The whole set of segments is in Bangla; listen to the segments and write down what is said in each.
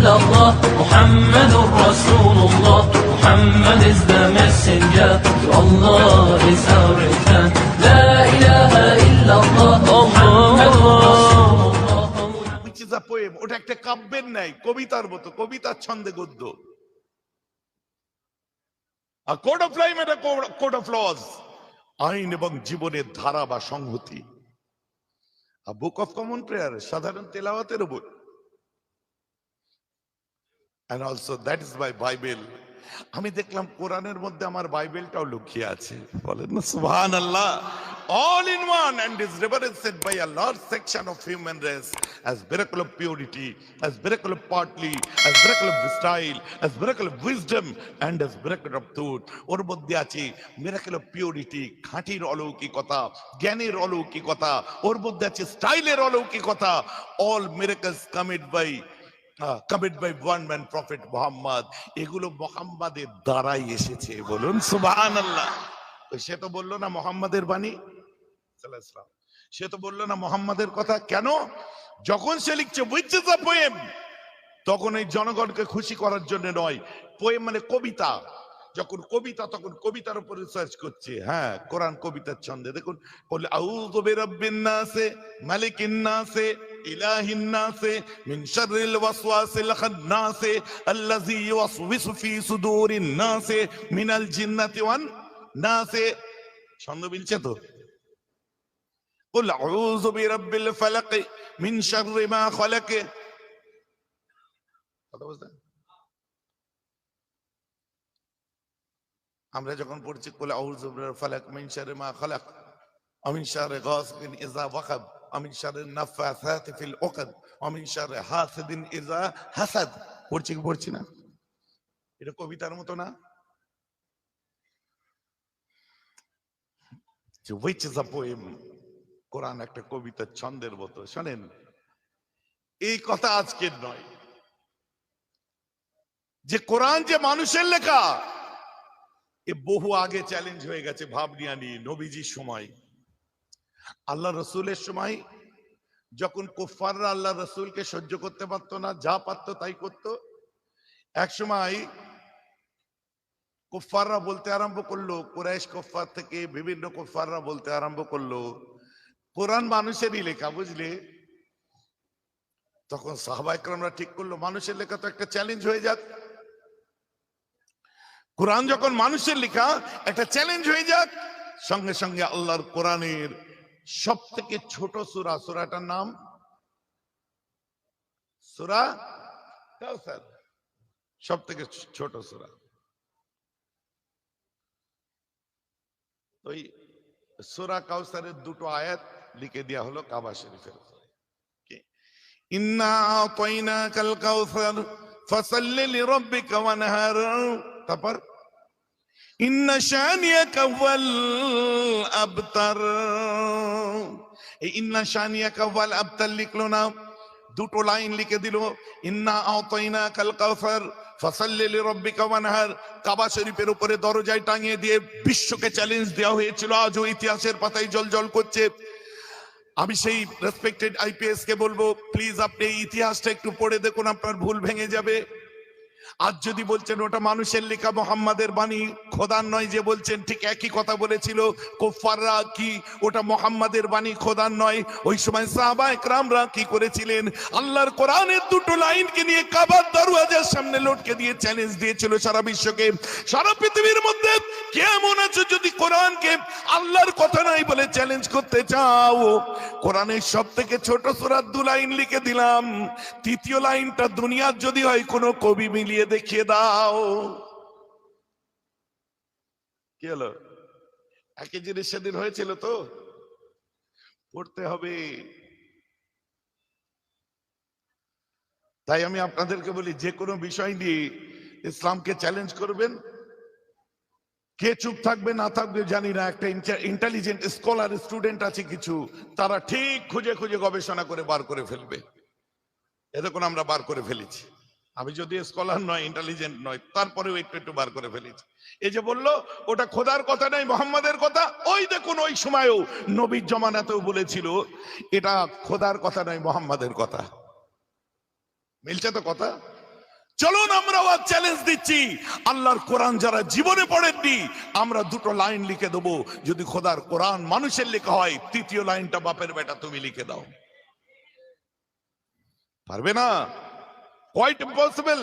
illallah, Muhammadur Rasulullah. Muhammad is the messenger, to Allah is our return. La ilaha illallah, Muhammadur Rasulullah. Which is a poem. ওটা একটা কাব্যের নাই, কবিতার মতো, কবিতার ছন্দে গদ্য। A code of life and a code of laws, আইন এবং জীবনের ধারা বা সংহতি। A book of common prayer, সাধারণ তেলাওয়াতের বই। And also that is my Bible. আমি দেখলাম কোরআনের মধ্যে আমার বাইবেলটাও লুকিয়ে আছে। বলেন না সুবহানাল্লাহ। All in one, and is reverenced by a large section of human race as miracle of purity, as miracle of partly, as miracle of style, as miracle of wisdom, and as miracle of truth. ওর মধ্যে আছে miracle of purity, খাঁটির অলৌকিকতা, জ্ঞানের অলৌকিকতা, ওর মধ্যে আছে স্টাইলের অলৌকিকতা। All miracles committed by one man, Prophet Muhammad. এগুলো মুহাম্মাদের দ্বারাই এসেছে। বলুন সুবহানাল্লাহ। সে তো বললো না মুহাম্মাদের বাণী, সে তো বললো না মুহাম্মাদের কথা। কেন? যখন সে লিখছে which is a poem, তখন এই জনগণকে খুশি করার জন্য নয়। পোয়েম মানে কবিতা। যখন কবিতা, তখন কবিতার উপর রিসার্চ করছে। হ্যাঁ, কোরআন কবিতার ছন্দে। দেখুন, বলে আউযু বিরাব্বিন নাসে মালিকিন নাসে ইলাহিন নাসে মিন শাররিল ওয়াসওয়াসিল খান্নাসে আল্লাযী ইউওয়াসওয়িসু ফি সুদুরিন নাসে মিনাল জিন্নাতি ওয়ান নাসে। ছন্দ মিলছে তো? কুল আউযু বিরাব্বিল ফালাক মিন শাররি মা খালাক। কথা বুঝলেন? আমরা যখন পড়ছি কুল আউযু বিরাব্বিল ফালাক মিন শাররি মা খালাক ওয়া মিন শাররি গাসিকিন ইযা ওয়াকাব ওয়া মিন শাররি নাফাসাতি ফিল উকদ ওয়া মিন শাররি হাসিদিন ইযা হাসাদ। পড়ছি কি পড়ছি না? এটা কবিতার মতো না? Which is a poem. কোরআন একটা কবিতার ছন্দের মতো। শোনেন, এই কথা আজকের নয়, যে কোরআন যে মানুষের লেখা, এ বহু আগে চ্যালেঞ্জ হয়ে গেছে ভাবনিয়ানি। নবীজির সময়, আল্লাহ রসুলের সময়, যখন কুফাররা আল্লাহ রসুলকে সহ্য করতে পারতো না, যা পারতো তাই করতো, এক সময় কুফাররা বলতে আরম্ভ করলো, কুরাইশ কুফার থেকে বিভিন্ন কুফাররা বলতে আরম্ভ করলো কোরআন মানুষেরই লেখা। বুঝলে? তখন সাহাবায়ে কেরামরা ঠিক করলো মানুষের লেখা তো একটা চ্যালেঞ্জ হয়ে যাক। কোরআন যখন মানুষের লেখা, একটা চ্যালেঞ্জ হয়ে যাক। সঙ্গে সঙ্গে আল্লাহর কোরআনের সব থেকে ছোট সূরা, সূরাটার নাম সূরা কাউসার, সব থেকে ছোট সূরা। ওই সূরা কাউসারের দুটো আয়াত লিখে দেয়া হলো কাবা শরীফের উপরে। ইন্না আতাইনাকাল কাউসার ফাসাল্লি লিরাব্বিকা ওয়ানহার। তারপর ইন্না শানিয়াকা ওয়াল আবতার। এই ইন্না শানিয়াকা ওয়াল আবতার লিখলো না, দুটো লাইন লিখে দিল, ইন্না আতাইনাকাল কাউসার ফাসাল্লি লিরাব্বিকা ওয়ানহার। কাবা শরীফের উপরে দরজায় টাঙিয়ে দিয়ে বিশ্বকে চ্যালেঞ্জ দেওয়া হয়েছিল, আজও ইতিহাসের পাতায় জলজল করছে। আমি সেই রেসপেক্টেড আইপিএস কে বলবো, প্লিজ আপনি এই ইতিহাসটা একটু পড়ে দেখুন, আপনার ভুল ভেঙে যাবে। আজ যদি বলছেন ওটা মানুষের লেখা, মুহাম্মাদের বাণী, খোদার নয়, যে বলছেন ঠিক একই কথা বলেছিল কুফাররা, কি ওটা মুহাম্মাদের বাণী, খোদার নয়। ওই সময় সাহাবায়ে কেরামরা কি করেছিলেন? আল্লাহর কোরআনের দুটো লাইনকে নিয়ে কাবার দরওয়াজার সামনে লটকে দিয়ে চ্যালেঞ্জ দিয়েছিল সারা বিশ্বকে, সারা পৃথিবীর মধ্যে। কেমন আছে যদি কোরআনকে আল্লাহর কথা নাই বলে চ্যালেঞ্জ করতে চাও? কোরআনের সব থেকে ছোট সূরা দু লাইন লিখে দিলাম, তৃতীয় লাইনটা দুনিয়ার যদি হয় কোনো কবি মিলিয়ে দেখিয়ে দাও। কি হলো? একই জিনিস সেদিন হয়েছিল তো? পড়তে হবে। তাই আমি আপনাদেরকে বলি, যে কোনো বিষয় নিয়ে ইসলামকে চ্যালেঞ্জ করবেন, কে চুপ থাকবে না থাকবে জানি না। একটা ইন্টেলিজেন্ট স্কলার স্টুডেন্ট আছে কিছু, তারা ঠিক খুঁজে খুঁজে গবেষণা করে বার করে ফেলবে। এরকম আমরা বার করে ফেলেছি। আমি যদি স্কলার নয়, ইন্টেলিজেন্ট নয়, তারপরেও একটু একটু বার করে ফেলেছি। এই যে বললো ওটা খোদার কথা নাই, মুহাম্মাদের কথা, ওই দেখুন ওই সময়ও নবীর জমানাতেও বলেছিল এটা খোদার কথা নয়, মুহাম্মাদের কথা। মিলছে তো কথা? চলুন আমরাও আজ চ্যালেঞ্জ দিচ্ছি, আল্লাহর কোরআন যারা জীবনে পড়েননি, আমরা দুটো লাইন লিখে দেবো। যদি খোদার কোরআন মানুষের লেখা হয়, তৃতীয় লাইনটা বাপের বেটা তুমি লিখে দাও। পারবে না? Quite impossible.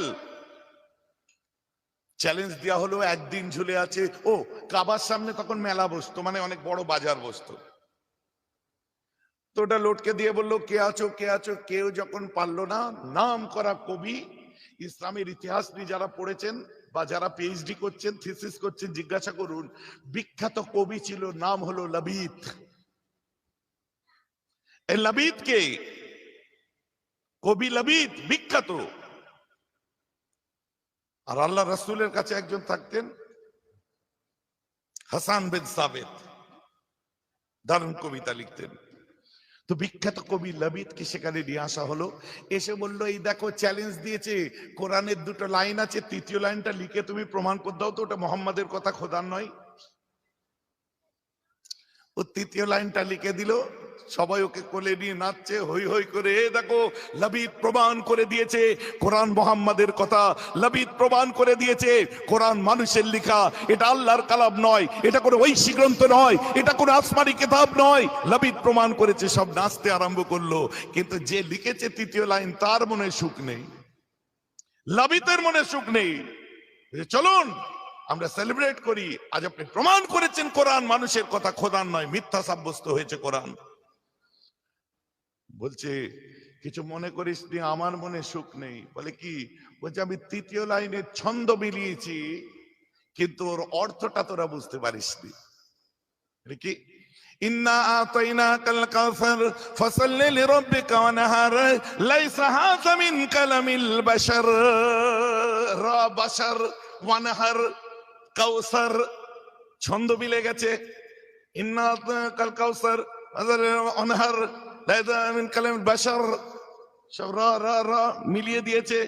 চ্যালেঞ্জ দেওয়া হলো, একদিন ঝুলে আছে। ও কাবার সামনে তখন মেলা বসতো, মানে অনেক বড় বাজার বসতো। তো ওটা লোটকে দিয়ে বললো, কে আছো কে আছো। কেউ যখন পারলো না, নাম করা কবি, ইসলামের ইতিহাস নিয়ে যারা পড়েছেন বা যারা পিএইচডি করছেন, থিসিস করছেন, জিজ্ঞাসা করুন, বিখ্যাত কবি ছিল, নাম হলো লাবিদ। এই লাবিদ কে? কবি লাবিদ বিখ্যাত। আর আল্লাহ রাসূলের কাছে একজন থাকতেন, হাসান বিন সাবিত, দারুণ কবিতা লিখতেন। তো বিখ্যাত কবি লাবিদকে সেখানে নিয়ে আসা হলো। এসে বললো, এই দেখো চ্যালেঞ্জ দিয়েছে, কোরআনের দুটো লাইন আছে, তৃতীয় লাইনটা লিখে তুমি প্রমাণ করে দাও তো ওটা মোহাম্মদের কথা, খোদার নয়। ও তৃতীয় লাইনটা লিখে দিল। সবাই ওকে কোলে নিয়ে নাচছে, হই হই করে। এ দেখো, লাবিদ প্রমাণ করে দিয়েছে কোরআন মোহাম্মদের কথা। লাবিদ প্রমাণ করে দিয়েছে কোরআন মানুষের লেখা, এটা আল্লাহর কালাম নয়, এটা কোনো ঐশী গ্রন্থ নয়, এটা কোনো আসমানি কিতাব নয়। লাবিদ প্রমাণ করেছে। সব নাচতে আরম্ভ করলো। কিন্তু যে লিখেছে তৃতীয় লাইন, তার মনে সুখ নেই, লাবিদের মনে সুখ নেই। চলুন আমরা সেলিব্রেট করি, আজ আপনি প্রমাণ করেছেন কোরআন মানুষের কথা, খোদার নয়, মিথ্যা সাব্যস্ত হয়েছে কোরআন। বলছে, কিছু মনে করিস নি, আমার মনে সুখ নেই। বলে কি? বলছে, আমি তৃতীয় লাইনের ছন্দ মিলিয়েছি, কিন্তু ওর অর্থটা তোরা বুঝতে পারিসনি। কি? ইন্না আতাইনাকাল কাউসার ফাসাল্লি লিরাব্বিকা ওয়ানহার লাইসা হাযা মিন কালামিল বাশার। রা বাশার, ওয়ানহার, কাউসার, ছন্দ মিলে গেছে। ইন্না আতাইনাকাল কাউসার ওয়ানহার লাইসা মিন কালামিল বাশার, সব রা রা রা মিলিয়ে দিয়েছে।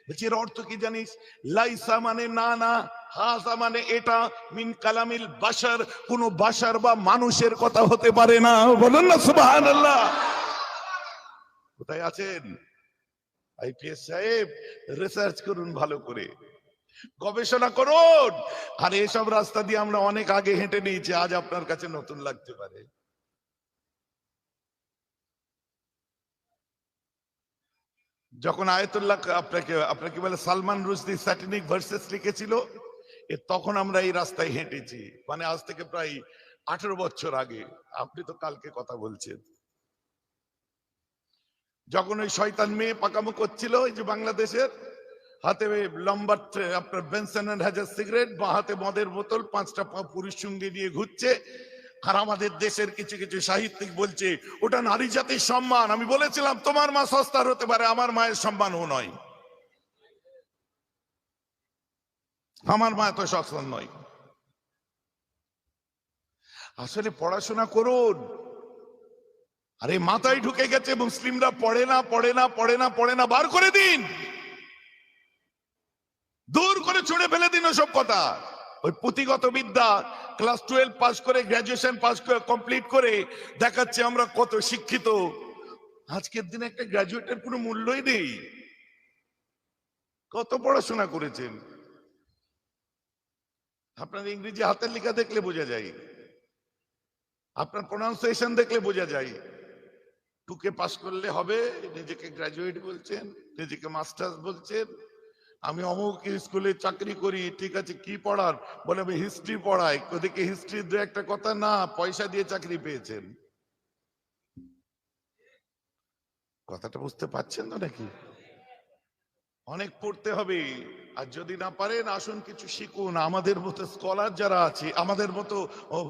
বলছি, এর অর্থ কি জানিস? লাইসা মানে না না, হাযা মানে এটা, মিন কালামিল বাশার, কোন বাশার বা মানুষের কথা হতে পারে না। বলুন না সুবহানাল্লাহ। কোথায় আছেন আইপিএস সাহেব? রিসার্চ করুন ভালো করে, গবেষণা করুন। আর এসব রাস্তা দিয়ে আমরা অনেক আগে হেঁটে নিয়েছি, আজ আপনার কাছে নতুন লাগতে পারে। যখন আয়াতুল্লাহ আপনাকে বলে সালমান রুশদি স্যাটানিক ভার্সেস লিখেছিল, তখন আমরা এই রাস্তায় হেঁটেছি, মানে আজ থেকে প্রায় 18 বছর আগে। আপনি তো কালকে কথা বলছেন। যখন ওই শয়তান মেয়ে পাকামো করছিল, এই যে বাংলাদেশের, হাতে লম্বা আপনার বেনসন এন্ড হাজার সিগারেট, বা হাতে মদের বোতল, 5টা পুরুষ সঙ্গে নিয়ে ঘুরছে। আর আমাদের দেশের কিছু কিছু সাহিত্যিক বলছে ওটা নারী জাতির সম্মান। আমি বলেছিলাম, তোমার মা সস্তার হতে পারে, আমার মায়ের সম্মানও নয়, আমার মা এত সস্তা নয়। আসলে পড়াশোনা করুন। আরে মাথায় ঢুকে গেছে, মুসলিমরা পড়ে না পড়ে না পড়ে না পড়ে না, বার করে দিন, দূর করে ছুঁড়ে ফেলে দিন ওসব কথা। ওই পুঁথিগত বিদ্যা, ক্লাস 12 পাস করে, গ্রাজুয়েশন পাস করে, কমপ্লিট করে দেখাচ্ছে আমরা কত শিক্ষিত। আজকের দিনে একটা গ্রাজুয়েটের কোনো মূল্যই নেই। কত পড়াশোনা করেছেন? আপনার ইংরেজি হাতের লেখা দেখলে বোঝা যায়, আপনার প্রোনাউন্সিয়েশন দেখলে বোঝা যায়। 2কে পাস করলে হবে, নিজেকে গ্রাজুয়েট বলছেন, নিজেকে মাস্টার্স বলছেন। আমি অমুক স্কুলে চাকরি করি, ঠিক আছে, কি পড়ার? বলে আমি হিস্ট্রি পড়াই। ওদিকে হিস্ট্রি দু একটা কথা না, পয়সা দিয়ে চাকরি পেয়েছেন। কথাটা বুঝতে পারছেন তো নাকি? অনেক পড়তে হবে। আর যদি না পারেন, আসুন কিছু শিখুন। আমাদের মতো স্কলার যারা আছে, আমাদের মতো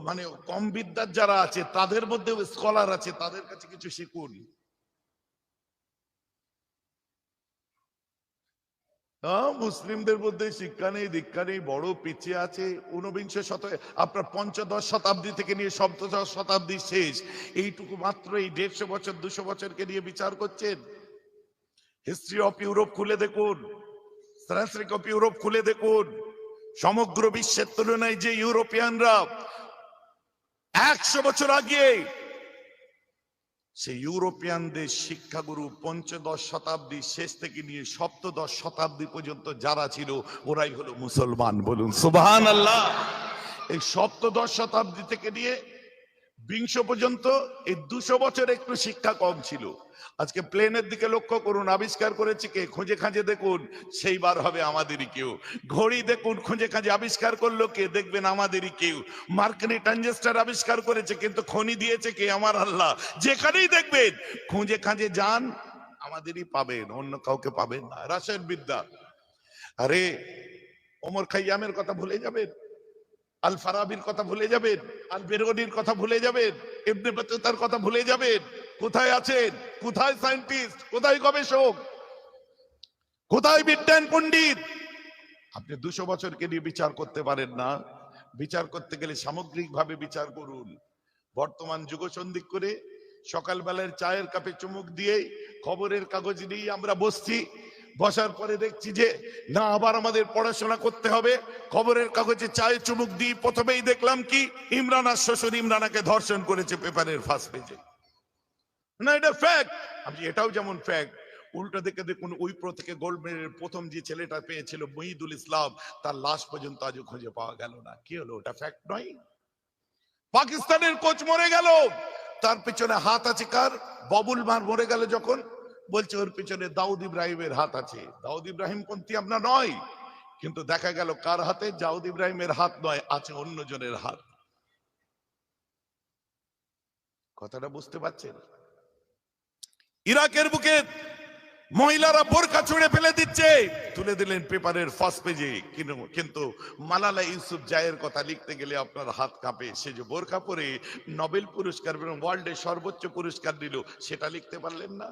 মানে কম বিদ্যার যারা আছে, তাদের মধ্যে স্কলার আছে, তাদের কাছে কিছু শিখুন। মুসলিমদের মধ্যে শিক্ষা নেই, দীক্ষা নেই, বড় পিছিয়ে আছে। 19 শতাব্দী, আপনার 15 শতাব্দী থেকে নিয়ে 17 শতাব্দী শেষ, এইটুকু মাত্র, এই 150 বছর 200 বছরকে নিয়ে বিচার করছেন। হিস্ট্রি অফ ইউরোপ খুলে দেখুন, স্ট্যাটিস্টিক অফ ইউরোপ খুলে দেখুন। সমগ্র বিশ্বের তুলনায় যে ইউরোপিয়ানরা 100 বছর আগে সেই ইউরোপিয়ানদের শিক্ষাগুরু পঞ্চদশ শতাব্দীর শেষ থেকে নিয়ে সপ্তদশ শতাব্দী পর্যন্ত যারা ছিল ওরাই হলো মুসলমান। বলুন সুবহানাল্লাহ। এই সপ্তদশ শতাব্দী থেকে নিয়ে বিংশ পর্যন্ত এই 200 বছর একটু শিক্ষা কম ছিল। আজকে প্লেনের দিকে লক্ষ্য করুন, আবিষ্কার করেছে কে? খুঁজে খাঁজে দেখুন, সেইবার হবে আমাদেরই কেউ। ঘড়ি দেখুন, খুঁজে খাঁজে আবিষ্কার করলো কে? দেখবেন আমাদেরই কেউ। মার্কনি ট্রানজিস্টার আবিষ্কার করেছে, কিন্তু খনি দিয়েছে কে? আমার আল্লাহ। যেখানেই দেখবেন খুঁজে খাঁজে যান, আমাদেরই পাবেন, অন্য কাউকে পাবেন না। রাসায়ন বিদ্যা, আরে ওমর খাইয়ামের কথা ভুলে যাবেন, আল ফারাবির কথা ভুলে যাবেন, আল বেরুনির কথা ভুলে যাবেন, ইবনে বাতুতার কথা ভুলে যাবেন। কোথায় আছেন? কোথায় সায়েন্টিস্ট? কোথায় গবেষক? কোথায় বিজ্ঞান পণ্ডিত? আপনি 200 বছরকে নিয়ে বিচার করতে পারেন না। বিচার করতে গেলে সামগ্রিকভাবে বিচার করুন। বর্তমান যুগসন্ধিক করে সকালবেলার চায়ের কাপে চুমুক দিয়ে খবরের কাগজ নিয়ে আমরা বসছি। বসার পরে দেখছি যে না, আবার আমাদের পড়াশোনা করতে হবে। খবরের কাগজে চায়ে চুমুক দিয়ে প্রথমেই দেখলাম কি, ইমরানার শ্বশুর ইমরানাকে ধর্ষণ করেছে পেপারের ফার্স্ট পেজে। না, এটা ফ্যাক্ট। আপনি এটাও যেমন ফ্যাক্ট, উল্টো দিকে দেখুন, উইপ্রো থেকে গোল্ড মেডেল প্রথম যে ছেলেটা পেয়েছিল মহিদুল ইসলাম, তার লাশ পর্যন্ত আজও খুঁজে পাওয়া গেল না। কি হলো? ওটা ফ্যাক্ট নয়? পাকিস্তানের কোচ মরে গেল, তার পিছনে হাত আছে কার? বাবুল মার মরে গেল যখন, বলছে ওর পিছনে দাউদ ইব্রাহিমের হাত আছে। দাউদ ইব্রাহিম পন্থী আমরা নয়, কিন্তু দেখা গেল কার হাতে? দাউদ ইব্রাহিমের হাত নয়, আছে অন্যজনের হাত। কথাটা বুঝতে পারছেন? ইরাকের বুকে মহিলারা বোরকা ছুঁড়ে ফেলে দিচ্ছে, তুলে দিলেন পেপারের ফার্স্ট পেজে। কিন্তু মালালা ইউসুফ জায়ের কথা লিখতে গেলে আপনার হাত কাঁপে। সে যে বোরকা পরে নোবেল পুরস্কার এবং ওয়ার্ল্ডের সর্বোচ্চ পুরস্কার দিল, সেটা লিখতে পারলেন না।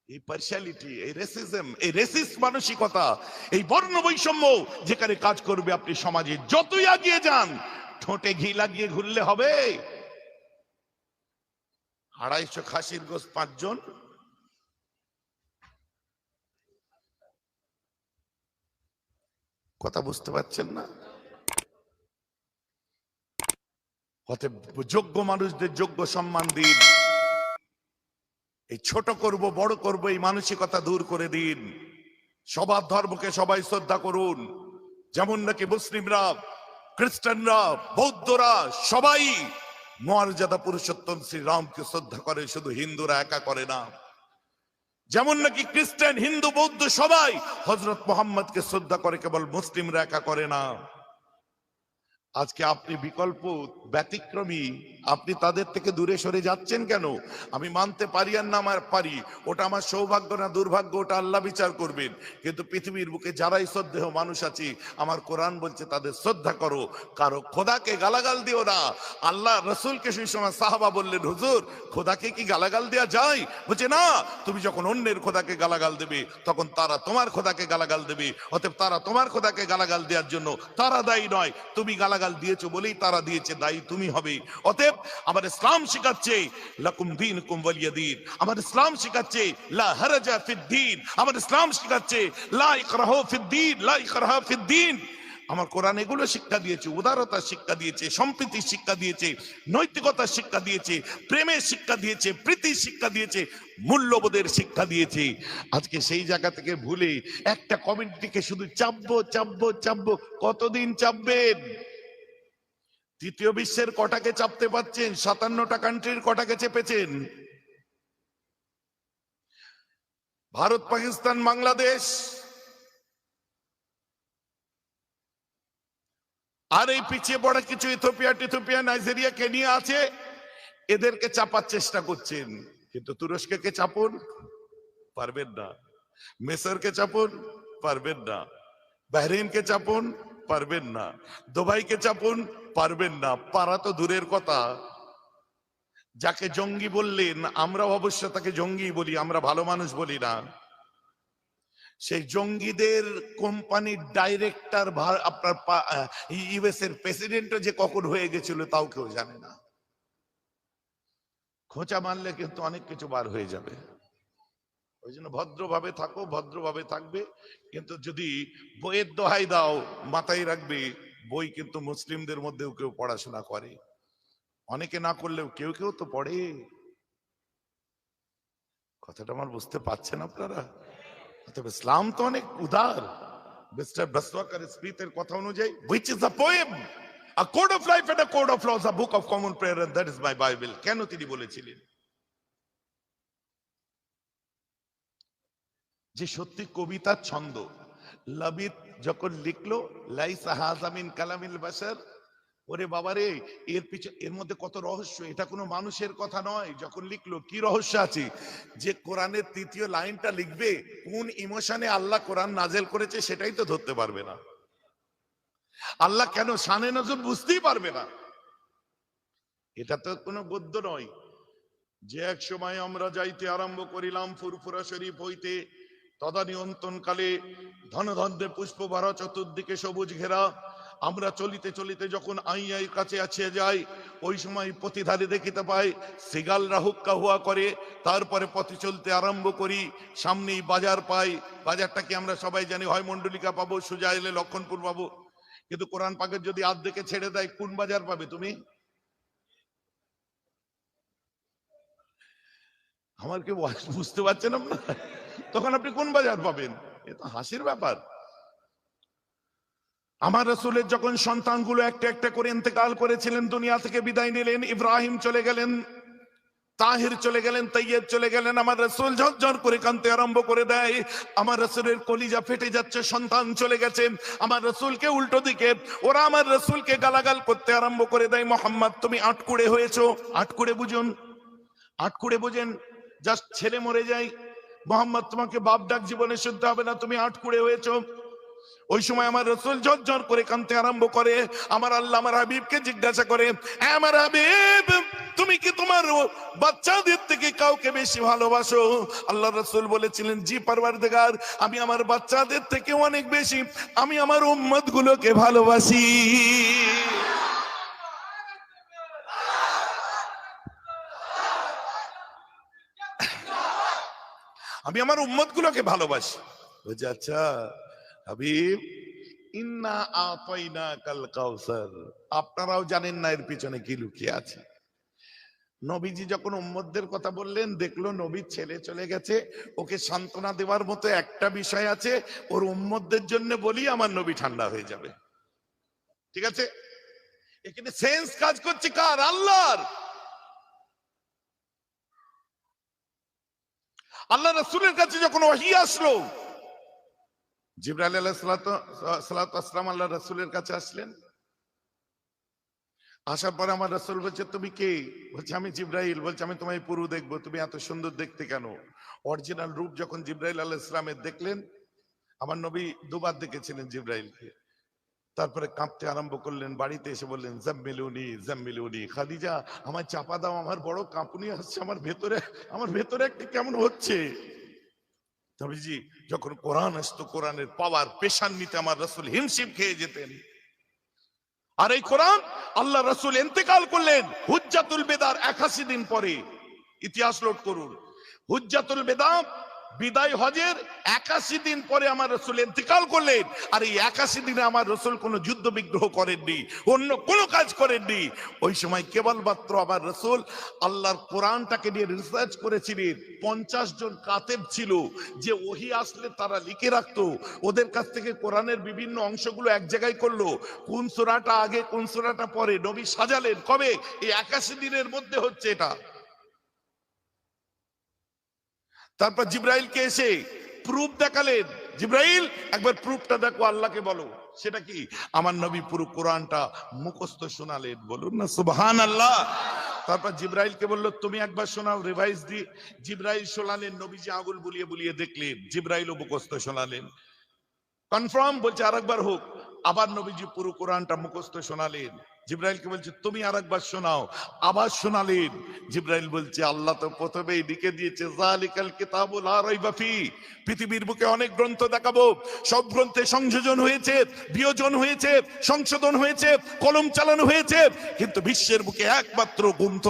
এই পার্শিয়ালিটি, এই রেসিজম, এই রেসিস্ট মানসিকতা, এই বর্ণ বৈষম্য যেখানে কাজ করবে, আপনি সমাজে যতই এগিয়ে যান, ঠোঁটে ঘি লাগিয়ে ঘুরলে হবে? 250 খাসির গোশ 5 জন, কথা বুঝতে পারছেন না? যোগ্য মানুষদের যোগ্য সম্মান দিন। এই ছোট করব বড় করব এই মানসিকতা দূর করে দিন। সবার ধর্মকে সবাই শ্রদ্ধা করুন। যেমন নাকি মুসলিমরা, খ্রিস্টানরা, বৌদ্ধরা সবাই মর্যাদা পুরুষোত্তম শ্রীরামকে শ্রদ্ধা করে, শুধু হিন্দুরা একা করে না। যেমন নাকি খ্রিস্টান, হিন্দু, বৌদ্ধ সবাই হযরত মুহাম্মদকে শ্রদ্ধা করে, কেবল মুসলিমরা একা করে না। আজকে আপনি বিকল্প, ব্যতিক্রমী, আপনি তাদের থেকে দূরে সরে যাচ্ছেন কেন? আমি মানতে পারি আর না পারি, ওটা আমার সৌভাগ্য না দুর্ভাগ্য, ওটা আল্লাহ বিচার করবেন। কিন্তু পৃথিবীর বুকে যারাই শ্রদ্ধেয় মানুষ আছে, আমার কোরআন বলছে তাদের শ্রদ্ধা করো, কারো খোদাকে গালাগাল দিও না। আল্লাহ রসুলকে সেই সময় সাহাবা বললেন, হুজুর খোদাকে কি গালাগাল দেওয়া যায়? বলছে না, তুমি যখন অন্যের খোদাকে গালাগাল দেবে, তখন তারা তোমার খোদাকে গালাগাল দেবে। অতএব তারা তোমার খোদাকে গালাগাল দেওয়ার জন্য তারা দায়ী নয়, তুমি গালাগাল দিয়েছো বলেই তারা দিয়েছে, দায়ী তুমি হবে। অতএব আমার ইসলাম শিখাচ্ছে লাকুম দীনুকুম ওয়ালিয়া দীন। আমার ইসলাম শিখাচ্ছে লা হারাজা ফিদ্দীন। আমার ইসলাম শিখাচ্ছে লা ইকরাহা ফিদ্দীন, লা ইকরাহা ফিদ্দীন। আমার কোরআন এগুলো শিক্ষা দিয়েছে, উদারতার শিক্ষা দিয়েছে, সম্প্রীতির শিক্ষা দিয়েছে, নৈতিকতার শিক্ষা দিয়েছে, প্রেমের শিক্ষা দিয়েছে, প্রীতির শিক্ষা দিয়েছে, মূল্যবোধের শিক্ষা দিয়েছে। আজকে সেই জায়গা থেকে ভুলে একটা কমিউনিটিকে শুধু চাপবো চাপবো চাপবো, কতদিন চাপবেন? তৃতীয় বিশ্বের কটাকে চাপতে পারছেন? 57টা কান্ট্রির কটাকে চেপেছেন? ভারত, পাকিস্তান, বাংলাদেশ, আর এই পিছিয়ে পড়া কিছু ইথিওপিয়া, নাইজেরিয়া, কেনিয়া আছে, এদেরকে চাপার চেষ্টা করছেন। কিন্তু তুরস্ককে চাপুন, পারবেন না। মিশরকে চাপুন, পারবেন না। বাহরিনকে চাপুন, পারবেন না। দুবাইকে চাপুন, পারবেন না। পারা তো দূরের কথা। যাকে জঙ্গি বললেন, আমরা অবশ্য তাকে জঙ্গি বলি, আমরা ভালো মানুষ বলি না। সেই জঙ্গিদের কোম্পানির ডাইরেক্টর, আপনার ইউএস এর প্রেসিডেন্টও যে কখন হয়ে গেছিল তাও কেউ জানে না। খোঁচা মারলে কিন্তু অনেক কিছু বার হয়ে যাবে। ওই জন্য ভদ্রভাবে থাকো, ভদ্রভাবে থাকবে। কিন্তু যদি বইয়ের দোহাই দাও, মাথায় রাখবে বই কিন্তু মুসলিমদের মধ্যেও কেউ পড়াশোনা করে, অনেকে না করলেও কেউ কেউ তো পড়ে। কথাটা আমার বুঝতে পারছেন আপনারা? তবে ইসলাম তো অনেক উদার। মিস্টার ব্রাসওয়াকার স্পিচের কথা অনুযায়ী, which is a poem, a code of life and a code of laws, a book of common prayer, and that is my Bible. কেন তিনি বলেছিলেন যে সত্যি কবিতার ছন্দ লাবিদ যখন লিখলো লাইসা হাযা মিন কালামিল বাশার, ওরে বাবারে এর মধ্যে কত রহস্য, এটা কোনো মানুষের কথা নয়। যখন লিখলো কি রহস্য আছে, যে কোরআনের তৃতীয় লাইনটা লিখবে কোন ইমোশনে আল্লাহ কোরআন নাজেল করেছে সেটাই তো ধরতে পারবে না। আল্লাহ কেন শানে নজর বুঝতেই পারবে না। এটা তো কোনো গদ্য নয় যে এক সময় আমরা যাইতে আরম্ভ করিলাম ফুরফুরা শরীফ হইতে, তদানীন্তন কালে ধনধন্যে পুষ্প ভরা চতুর্দিকে সবুজ ঘেরা। আমরা চলিতে চলিতে যখন আইয়ার কাছে আসিয়া যাই, ওই সময় পথিধারে দেখিতে পাই সিগালরা হুক্কা হুয়া করে। তারপরে পথে চলতে আরম্ভ করি, সামনেই বাজার পাই। বাজারটাকে আমরা সবাই জানি, হয় মন্ডলিকা পাবো, সোজা এলে লক্ষণপুর পাবো। কিন্তু কোরআন পাকের যদি আর্ধেকে ছেড়ে দেয়, কোন বাজার পাবে তুমি? আমার কি বুঝতে পারছেন আপনার? তখন আপনি কোন বাজার পাবেন? এ তো হাসির ব্যাপার। আমার রাসূলের যখন সন্তানগুলো একটা একটা করে ইন্তেকাল করেছিলেন, দুনিয়া থেকে বিদায় নিলেন, ইব্রাহিম চলে গেলেন, তাহির চলে গেলেন, তাইয়্যিব চলে গেলেন, আমার রাসূল ঝরঝর করে কাঁদতে আরম্ভ করে দেয়। আমার রাসূলের কলিজা ফেটে যাচ্ছে, সন্তান চলে গেছে। আমার রাসূলকে উল্টো দিকে ওরা আমার রাসূলকে গালাগাল করতে আরম্ভ করে দেয়, মুহাম্মদ তুমি আটকুড়ে হয়েছো। আটকুড়ে বুঝুন, আটকুড়ে বুঝেন, জাস্ট ছেলে মরে যায়, মুহাম্মদ তোমাকে বাপ ডাক জীবনে শুনতে হবে না, তুমি আটকুড়ে হয়েছো। ওই সময় আমার রাসূল ঝরঝর করে কাঁদতে আরম্ভ করে। আমার আল্লাহ আমার হাবিবকে জিজ্ঞাসা করে, আমার হাবিব তুমি কি তোমার বাচ্চাদের থেকে কাউকে বেশি ভালোবাসো? আল্লাহ রাসূল বলেছিলেন, জি পরওয়ারদিগার, আমি আমার বাচ্চাদের থেকে অনেক বেশি আমি আমার উম্মত গুলোকে ভালোবাসি। আমি আমার উম্মত গুলোকে ভালোবাসি। বুঝে? আচ্ছা হাবিব, ইন্না আতাইনাকাল কাউসার, আপনারাও জানেন না এর পিছনে কি লুকিয়ে আছে। নবীজি যখন উম্মতদের কথা বললেন, দেখলো নবীর ছেলে চলে গেছে, ওকে সান্ত্বনা দেওয়ার মতো একটা বিষয় আছে, ওর উম্মতদের জন্য বলি আমার নবী ঠান্ডা হয়ে যাবে। ঠিক আছে? এখানে সেন্স কাজ করছে কার? আল্লাহর। আল্লাহ রাসূলের কাছে যখন ওহী আসলো, জিবরাইল আলাইহিস সালাতু আসসালাম আল্লাহ রাসূলের কাছে আসলেন। আসার পরে আমার রাসূল বলছে, তুমি কে? বলছে আমি জিবরাইল। বলছে আমি তোমায় পুরো দেখবো, তুমি এত সুন্দর দেখতে কেন? অরিজিনাল রূপ যখন জিবরাইল আলাইহিস সালামের দেখলেন, আমার নবী দুবার দেখেছিলেন জিবরাইলকে। তারপরে কাঁপতে আরম্ভ করলেন, বাড়িতে এসে বললেন, জাম্মিলুনি জাম্মিলুনি, খাদিজা আমার চাপা দাও, আমার বড় কাঁপুনি আসছে, আমার ভেতরে একটা কেমন হচ্ছে। নবীজি যখন কোরআন আসতো, কোরআনের পাওয়ার পেশান নিতে আমার রাসূল হিমশিম খেয়ে যেতেন। আর এই কোরআন আল্লাহ রাসূল ইন্তেকাল করলেন হুজ্জাতুল বেদার ৮১ দিন পরে। ইতিহাস লোড করুন, হুজ্জাতুল বেদা বিদায় হজের ৮১ দিন পরে আমার রাসূল ইন্তেকাল করলেন। আর এই ৮১ দিনে আমার রাসূল কোনো যুদ্ধ বিগ্রহ করেননি, অন্য কোনো কাজ করেননি। ওই সময় কেবলমাত্র আমার রাসূল আল্লাহর কোরআনটাকে নিয়ে রিসার্চ করেছিলেন। ৫০ জন কাতেব ছিল, যে ওহী আসলে তারা লিখে রাখতো। ওদের কাছ থেকে কোরআনের বিভিন্ন অংশগুলো এক জায়গায় করলো, কোন সূরাটা আগে কোন সূরাটা পরে নবী সাজালেন। কবে? এই ৮১ দিনের মধ্যে হচ্ছে এটা। তারপর জিবরাইলকে এসে প্রুফ দেখালেন, জিবরাইল একবার প্রুফটা দেখো, আল্লাহকে বলো। সেটা কি? আমার নবী পুরো কোরআনটা মুখস্থ শোনালেন। বলুন না সুবহানাল্লাহ। তারপর জিবরাইলকে বললো, তুমি একবার শোনাও, রিভাইজ দি। জিবরাইল শোনালেন, নবীজি আঙুল বুলিয়ে বুলিয়ে দেখলেন, জিবরাইলও মুখস্থ শোনালেন। কনফার্ম? বলছে আরেকবার হোক। আবার নবীজি পুরো কোরআনটা মুখস্থ শোনালেন। জিবরাইলকে বলছে তুমি আরেকবার শোনাও। আবার শোনালেন। জিবরাইল বলছে আল্লাহ তো প্রথমেই লিখে দিয়েছে, যালিকাল কিতাবু লা রাইবা ফি। পৃথিবীর বুকে অনেক গ্রন্থ দেখাবো, সব গ্রন্থে সংযোজন হয়েছে, বিয়োজন হয়েছে, সংশোধন হয়েছে, কলম চালানো হয়েছে, কিন্তু বিশ্বের বুকে একমাত্র গ্রন্থ,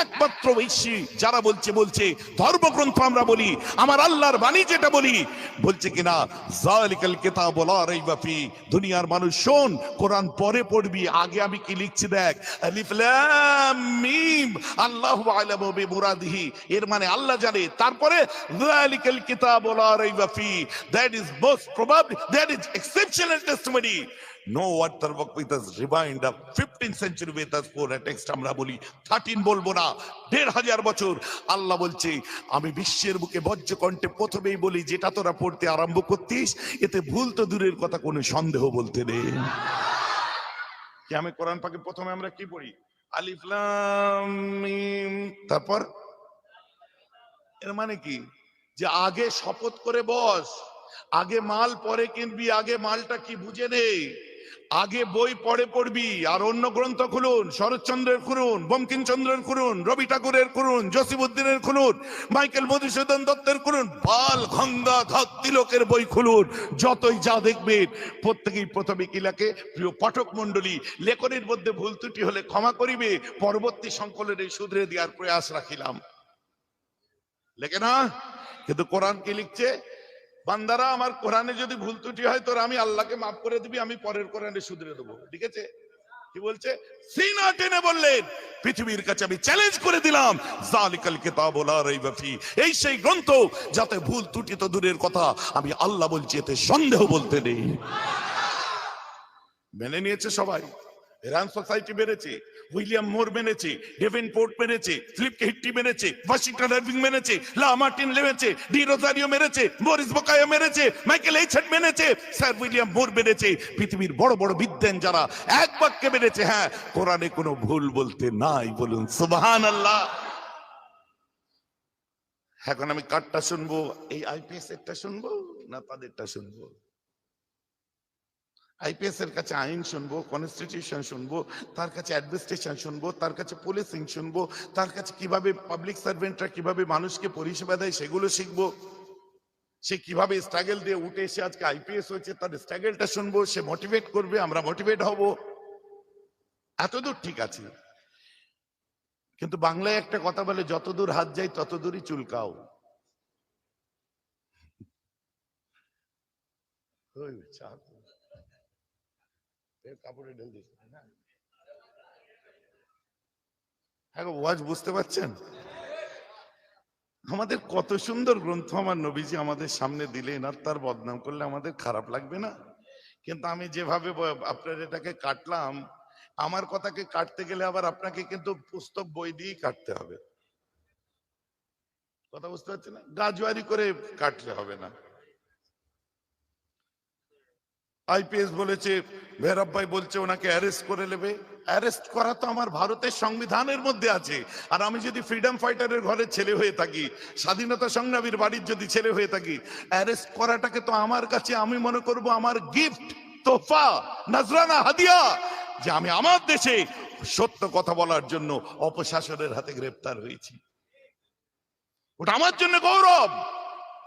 একমাত্র ঐশী যারা বলছে ধর্মগ্রন্থ আমরা বলি, আমার আল্লাহর বাণী যেটা বলি, বলছে কিনা যালিকাল কিতাবু লা রাইবা ফি। দুনিয়ার মানুষ শোন, কোরআন পরে পড়বি, আগে আমি কি লিখছে দেখ, আলিফ লাম মিম আল্লাহু আ'লামু বিমুরাদিহি, এর মানে আল্লাহ জানে। তারপরে যালিকাল কিতাবু লা রাইবা ফি, that is most probably, that is exceptional testimony. No other book with us remind of 15th century with us for a text আমরা বলি 13 বলবো না, 1500 বছর। আল্লাহ বলছে আমি বিশ্বের বুকে বজ্র কণ্ঠে প্রথমেই বলি, যেটা তোরা পড়তে আরম্ভ করতিস এতে ভুল তো দূরের কথা, কোনো সন্দেহ বলতে নেই। কি আমি কোরআন পাকে প্রথমে আমরা কি পড়ি? আলিফ লাম মিম, তারপর এর মানে কি? যে আগে শপথ করে বস, আগে মাল পরে কিনবি, আগে মালটা কি বুঝে নে, আগে বই পড়ে পড়বি। আর অন্য গ্রন্থ খুলুন, শরৎচন্দ্রের খুলুন, বঙ্কিমচন্দ্রের খুলুন, রবি ঠাকুরের খুলুন, জসিমউদ্দিনের খুলুন, মাইকেল মধুসূদন দত্তের খুলুন, বাল গঙ্গাধর তিলকের বই খুলুন, যতই যা দেখবেন প্রত্যেকেই প্রথমে কি লেখে? প্রিয় পাঠক মন্ডলী, লেখনের মধ্যে ভুল ত্রুটি হলে ক্ষমা করিবে, পরবর্তী সংকলনে শুধরে দেওয়ার প্রয়াস রাখিলাম। লেখে না? কিন্তু কোরআন কি লিখছে? বান্দারা আমার কোরআনে যদি ভুল ত্রুটি হয় তোর আমি আল্লাহকে মাফ করে দিবি, আমি পরের কোরআনে শুধরে দেবো। ঠিক আছে? কি বলছে? সিনা টেনে বললেন পৃথিবীর কাছে আমি চ্যালেঞ্জ করে দিলাম, যালিকাল কিতাবু লা রাইবা ফি, এই সেই গ্রন্থ যাতে ভুল ত্রুটি তো দূরের কথা, আমি আল্লাহ বলছি এতে সন্দেহ বলতে নেই। মেনে নিয়েছে সবাই। ইরান সোসাইটি মেনেছে, উইলিয়াম মোর মেনেছে, ডেভেনপোর্ট মেনেছে, ফিলিপ হিট্টি মেনেছে, ওয়াশিংটন আরভিং মেনেছে, লা মার্টিন মেনেছে, ডি রোজারিও মেনেছে, মরিস বুকায়ো মেনেছে, মাইকেল এইচেট মেনেছে, স্যার উইলিয়াম মোর মেনেছে। পৃথিবীর বড় বড় বিদ্বান যারা এক বাক্যে মেনেছে, হ্যাঁ কোরআনে কোনো ভুল বলতে নাই। বলুন সুবহানাল্লাহ। এখন আমি কারটা শুনবো? এই আইপিএস এরটা শুনবো না তাদেরটা শুনবো? আইপিএস এর কাছে আইন শুনবো, কনস্টিটিউশন শুনবো, তার কাছে অ্যাডমিনিস্ট্রেশন শুনবো, তার কাছে পুলিশিং শুনবো, তার কাছে কিভাবে পাবলিক সার্ভেন্টরা কিভাবে মানুষকে পরিষেবা দেয় সেগুলো শিখবো, সে কিভাবে স্ট্রাগল দিয়ে উঠে এসে আজকে আইপিএস হয়েছে তার স্ট্রাগলটা শুনবো, সে মোটিভেট করবে, আমরা মোটিভেট হব। এতদূর ঠিক আছে, কিন্তু বাংলায় একটা কথা বলে, যতদূর হাত যায় ততদূরই চুলকাও। কাপড়ে ঢেল দিস না। হ্যাঁ ওয়াজ বুঝতে পারছেন? আমাদের কত সুন্দর গ্রন্থ আমার নবীজি আমাদের সামনে দিলেন, আর তার বদনাম করলে আমাদের খারাপ লাগবে না? কিন্তু আমি যেভাবে আপনার এটাকে কাটলাম, আমার কথাকে কাটতে গেলে আবার আপনাকে কিন্তু পুস্তক বই দিয়েই কাটতে হবে। কথা বুঝতে পারছেন না? গাজওয়ারি করে কাটলে হবে না। আইপিএস বলেছে, ভৈরব ভাই বলছে ওনাকে অ্যারেস্ট করে নেবে। অ্যারেস্ট করা তো আমার ভারতের সংবিধানের মধ্যে আছে। আর আমি যদি ফ্রিডম ফাইটারের ঘরের ছেলে হয়ে থাকি, স্বাধীনতা সংগ্রামীর বাড়ির যদি ছেলে হয়ে থাকি, অ্যারেস্ট করাটাকে তো আমার কাছে আমি মনে করব আমার গিফট, তোহফা, নজরানা, হাদিয়া, যে আমি আমার দেশে সত্য কথা বলার জন্য অপশাসনের হাতে গ্রেফতার হয়েছি। ওটা আমার জন্য গৌরব।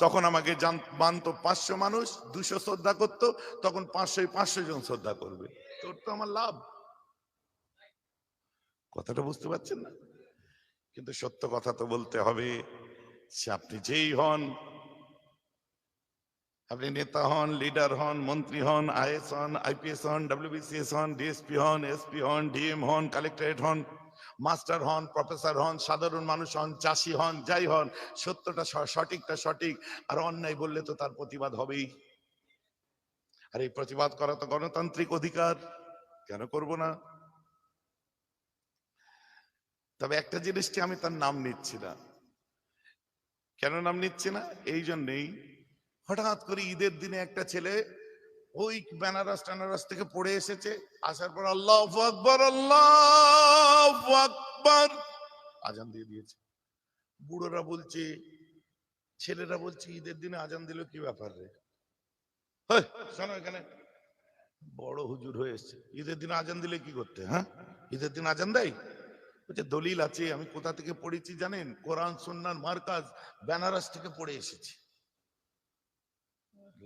তখন আমাকে মানতো 500 মানুষ, 200 শ্রদ্ধা করতো, তখন 500 জন শ্রদ্ধা করবে, তোর তো আমার লাভ। কথাটা বুঝতে পারছেন না? কিন্তু সত্য কথা তো বলতে হবে। সে আপনি যেই হন, আপনি নেতা হন, লিডার হন, মন্ত্রী হন, আইএস হন, আইপিএস হন, ডব্লিউবিসিএস হন, ডিএসপি হন, এসপি হন, ডিএম হন, কালেক্টরেট হন, মাস্টার হন, প্রফেসর হন, সাধারণ মানুষ হন, চাষি হন, যাই হন, সত্যটা সঠিকটা সঠিক, আর অন্যায় বললে তো তার প্রতিবাদ হবেই। আর এই প্রতিবাদ করা তো গণতান্ত্রিক অধিকার, কেন করব না? তবে একটা জিনিসটি আমি তার নাম নিচ্ছি না। কেন নাম নিচ্ছি না? এই জন্যেই, হঠাৎ করে ঈদের দিনে একটা ছেলে ওই বেনারস টেনারস থেকে পড়ে এসেছে, আসার পর আল্লাহু আকবার, আল্লাহু আকবার আজান দিয়ে দিয়েছে। বুড়োরা বলছে, ছেলেরা বলছে, ঈদের দিনে আজান দিল, কি ব্যাপার রে? শোনো, এখানে বড় হুজুর হয়ে এসছে, ঈদের দিনে আজান দিলে কি করতে? হ্যাঁ, ঈদের দিন আজান দেয়? বলছে দলিল আছে। আমি কোথা থেকে পড়েছি জানেন? কোরআন সুন্নাহর মার্কাজ বেনারস থেকে পড়ে এসেছি।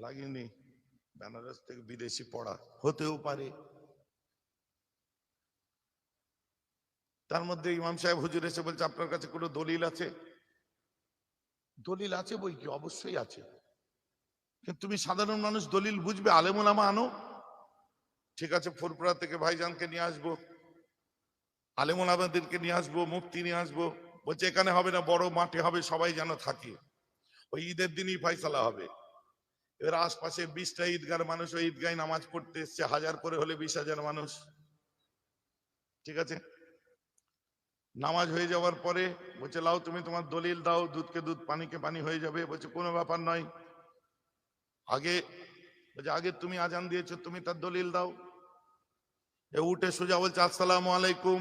লাগেনি, বেনারস থেকে বিদেশি পড়া হতেও পারে। তার মধ্যে ইমাম সাহেব হুজুর এসে বলছে, আপনার কাছে কোনো দলিল আছে? দলিল আছে বই কি, অবশ্যই আছে, কিন্তু তুমি সাধারণ মানুষ দলিল বুঝবে, আলেম ওলামা আনো। ঠিক আছে, ফুরপুরা থেকে ভাইজানকে নিয়ে আসবো। আলেমুল আমাদেরকে নিয়ে আসবো, মুফতি নিয়ে আসবো। বলছে এখানে হবে না, বড় মাঠে হবে, সবাই যেন থাকে, ওই ঈদের দিনই ফয়সালা হবে। এবার আশপাশে 20টা ঈদগার মানুষ ওই ঈদগায় নামাজ পড়তে এসছে, 1000 করে হলে 20,000 মানুষ। ঠিক আছে, নামাজ হয়ে যাওয়ার পরে বলছে লাও তুমি তোমার দলিল দাও, দুধকে দুধ পানিকে পানি হয়ে যাবে। বলছে কোনো ব্যাপার নয়, আগে বলছে আগে তুমি আজান দিয়েছো, তুমি তার দলিল দাও। এ উঠে সোজা বলছে আসসালামু আলাইকুম,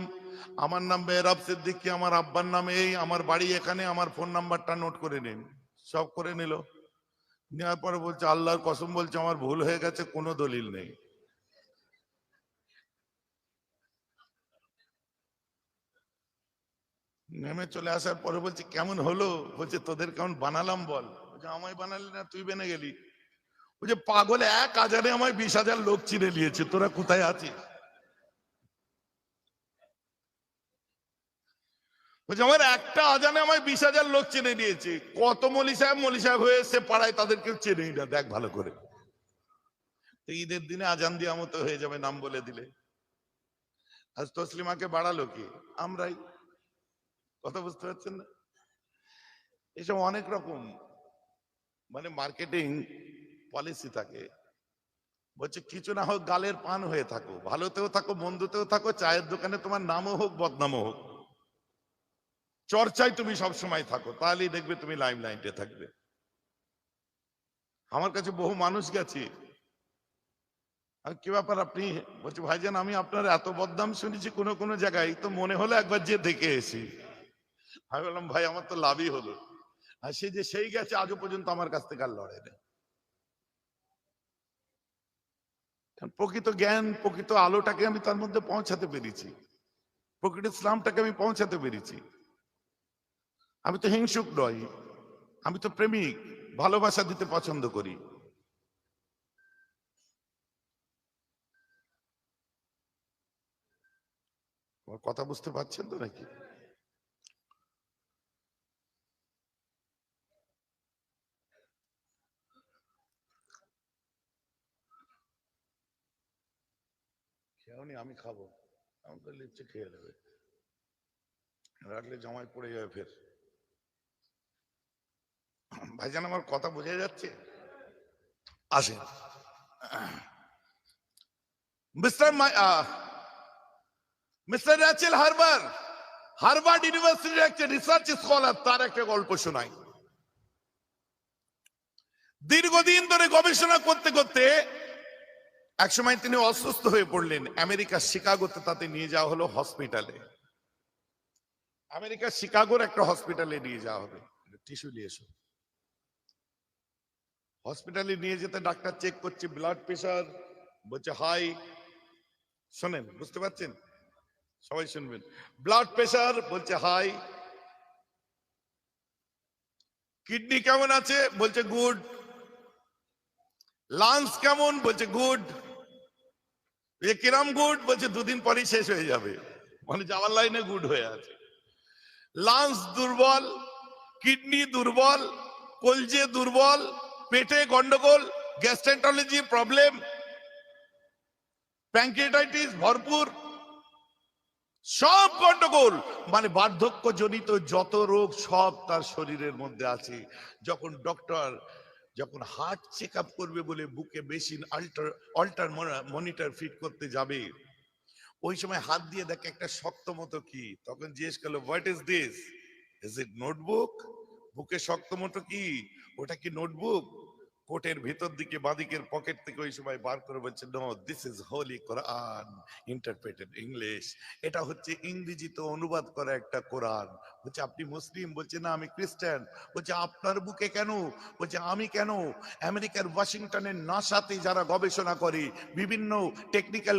আমার নাম মেহরাব সিদ্দিকী, আমার আব্বার নাম এই, আমার বাড়ি এখানে, আমার ফোন নাম্বারটা নোট করে নিন। সব করে নিল। নেওয়ার পরে বলছে আল্লাহর কসম বলছে আমার ভুল হয়ে গেছে, কোনো দলিল নেই। নেমে চলে আসার পরে বলছে কেমন হলো? বলছে তোদের কেমন বানালাম বল। বলছে আমায় বানালি না, তুই বেনে গেলি। বলছে পাগল, এক আজানে আমায় 20,000 লোক চিনে নিয়েছে, তোরা কোথায় আছিস? বলছে আমার একটা আজানে আমায় 20,000 লোক চিনে নিয়েছে। কত মলি সাহেব হয়ে এসে পাড়ায়, তাদেরকে চেনেই না, দেখ ভালো করে। তো ঈদের দিনে আজান দেওয়া মতো হয়ে যাবে নাম বলে দিলে। আজ তসলিমাকে বাড়ালো কি? আমরাই। কথা বুঝতে পারছেন না? এসব অনেক রকম মানে মার্কেটিং পলিসি থাকে। বলছে কিছু না হোক গালের পান হয়ে থাকো, ভালোতেও থাকো মন্দতেও থাকো, চায়ের দোকানে তোমার নামও হোক বদনামও হোক, চর্চায় তুমি সব সময় থাকো, তাহলেই দেখবে তুমি লাইমলাইটে থাকবে। আমার কাছে বহু মানুষ গেছে, আর কি ব্যাপার আপনি? বলছে ভাইজান আমি আপনার এত বদনাম শুনেছি কোনো কোনো জায়গায়, তো মনে হলো একবার যে দেখে এসি। আমি বললাম ভাই আমার তো লাভই হলো। আর সে যে সেই গেছে আজও পর্যন্ত আমার কাছ থেকে আর লড়ে না। প্রকৃত জ্ঞান, প্রকৃত আলোটাকে আমি তার মধ্যে পৌঁছাতে পেরেছি, প্রকৃত ইসলামটাকে আমি পৌঁছাতে পেরেছি। আমি তো হিংসুক নই, আমি তো প্রেমিক, ভালোবাসা দিতে পছন্দ করি। আমার কথা বুঝতে পারছেন তো নাকি? খেয়াওনি, আমি খাবো, আমি তো লিচে খেয়ে নেবে, রাখলে জামাই পড়ে যাবে ফের। ভাইজান আমার কথা বোঝা যাচ্ছে? আসেন। মিস্টার মিস্টার র্যাচেল হার্ভার্ড ইউনিভার্সিটির একটা রিসার্চ স্কলার, তার একটা গল্প শোনাই। দীর্ঘদিন ধরে গবেষণা করতে করতে একসময় তিনি অসুস্থ হয়ে পড়লেন। আমেরিকার শিকাগোতে তাতে নিয়ে যাওয়া হলো হসপিটালে। আমেরিকার শিকাগোর একটা হসপিটালে নিয়ে যাওয়া হবে। টিস্যু নিয়ে এসো। হসপিটালে নিয়ে যেতে ডাক্তার চেক করছে ব্লাড প্রেশার, বলছে হাই। শোনেন, বুঝতে পারছেন? সবাই শুনবেন। ব্লাড প্রেশার বলছে হাই। কিডনি কেমন আছে? বলছে গুড। লাংস কেমন? বলছে গুড। কিরাম গুড? বলছে 2 দিন পরেই শেষ হয়ে যাবে, মানে যাওয়ার লাইনে গুড হয়ে আছে। লাংস দুর্বল, কিডনি দুর্বল, কলজে দুর্বল, পেটে গন্ডগোল, গ্যাস্ট্রেন্টোলজি প্রবলেম, প্যানক্রিয়াটাইটিস ভরপুর, সব গন্ডগোল, মানে বার্ধক্য জনিত যত রোগ সব তার শরীরের মধ্যে আছে। যখন হার্ট চেক আপ করবে বলে বুকে মেশিন অল্টার মনিটর ফিট করতে যাবে, ওই সময় হাত দিয়ে দেখে একটা শক্ত মতো কি, তখন জিজ্ঞেস করলো what is this, is it notebook? বুকে শক্ত মতো কি, ওটা কি নোটবুক? কোটের ভিতর দিকে বাদিকের পকেট থেকে ওই সময় বার করে বলছে no, this is holy Quran interpreted English. এটা হচ্ছে ইংরেজিতে অনুবাদ করা একটা কোরআন। বলছে আপনি মুসলিম? বলছে না আমি খ্রিস্টান। বলছে আপনার বুকে কেন? বলছে আমি কেন, আমেরিকার ওয়াশিংটনের নাসাতে যারা গবেষণা করে, বিভিন্ন টেকনিক্যাল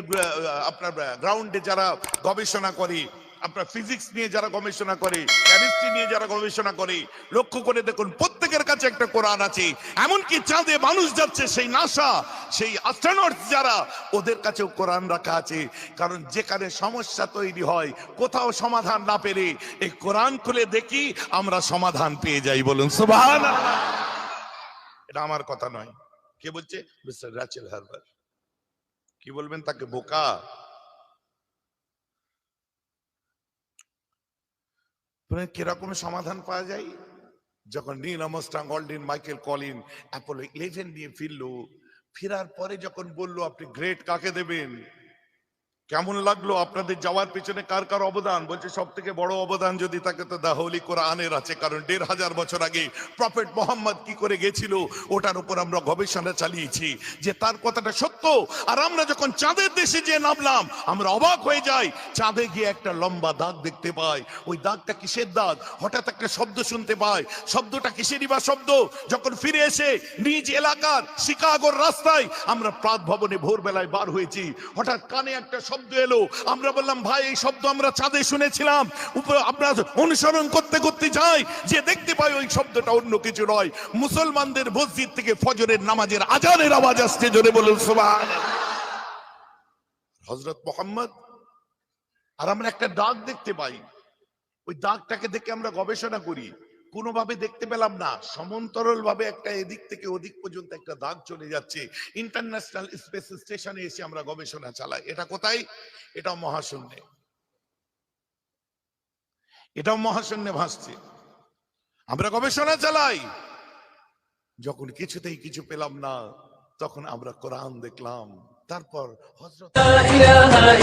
আপনার গ্রাউন্ডে যারা গবেষণা করে, আপনার ফিজিক্স নিয়ে যারা গবেষণা করে, কেমিস্ট্রি নিয়ে যারা গবেষণা করে, লক্ষ্য করে দেখুন প্রত্যেকের কাছে একটা কোরআন আছে। এমনকি চাঁদে মানুষ যাচ্ছে, সেই নাসা, সেই অ্যাস্ট্রোনটস যারা, ওদের কাছেও কোরআন রাখা আছে। কারণ যেখানে সমস্যা তৈরি হয়, কোথাও সমাধান না পেরে এই কোরআন খুলে দেখি আমরা সমাধান পেয়ে যাই। বলুন সুবহানাল্লাহ। এটা আমার কথা নয়। কে বলছে? Mister Rachel Harvard. কি বলবেন তাকে? বোকা? কিরকম সমাধান পাওয়া যায়? যখন Neil Armstrong, Aldrin, Michael Colin Apollo 11 নিয়ে ফিরলো, ফেরার পরে যখন বললো আপনি গ্রেড কাকে দেবেন, কেমন লাগলো? আপনাদের যাওয়ার পেছনে কার কার অবদান? বলছে সব থেকে বড় অবদান যদি থাকে তো দা হোলি কোরআনের আছে, কারণ 1500 বছর আগে প্রফেট মোহাম্মদ কি করে গেছিল ওটার উপর আমরা গবেষণা চালিয়েছি যে তার কথাটা সত্য। আর আমরা যখন চাঁদের দেশে যে নামলাম আমরা অবাক হয়ে যাই, চাঁদে গিয়ে একটা লম্বা দাগ দেখতে পাই। ওই দাগটা কিসের দাগ? হঠাৎ একটা শব্দ শুনতে পাই, শব্দটা কিসেরই বা শব্দ? যখন ফিরে এসে নিজ এলাকার শিকাগোর রাস্তায় আমরা প্রাত ভবনে ভোরবেলায় বার হয়েছি, হঠাৎ কানে একটা শব্দ এলো। আমরা বললাম ভাই এই শব্দ আমরা চাঁদে শুনেছিলাম। আমরা অনুসরণ করতে করতে যাই, যে দেখতে পাই ওই শব্দটা অন্য কিছু নয়, মুসলমানদের মসজিদ থেকে ফজরের নামাজের আজানের আওয়াজ আসছে। জোরে বলুন সুবহানাল্লাহ। হযরত মুহাম্মদ। আর আমরা একটা দাগ দেখতে পাই, ওই দাগটাকে দেখে আমরা গবেষণা করি, কোনোভাবে দেখতে পেলাম না, সমান্তরাল ভাবে একটা এদিক থেকে ওদিক পর্যন্ত একটা দাগ চলে যাচ্ছে। ইন্টারন্যাশনাল স্পেস স্টেশনে এসে আমরা গবেষণা চালাই। এটা কোথায়? এটাও মহাশূন্যে, এটাও মহাশূন্যে ভাসছে। আমরা গবেষণা চালাই, যখন কিছুতেই কিছু পেলাম না তখন আমরা কোরআন দেখলাম। তারপর হযরত لا إله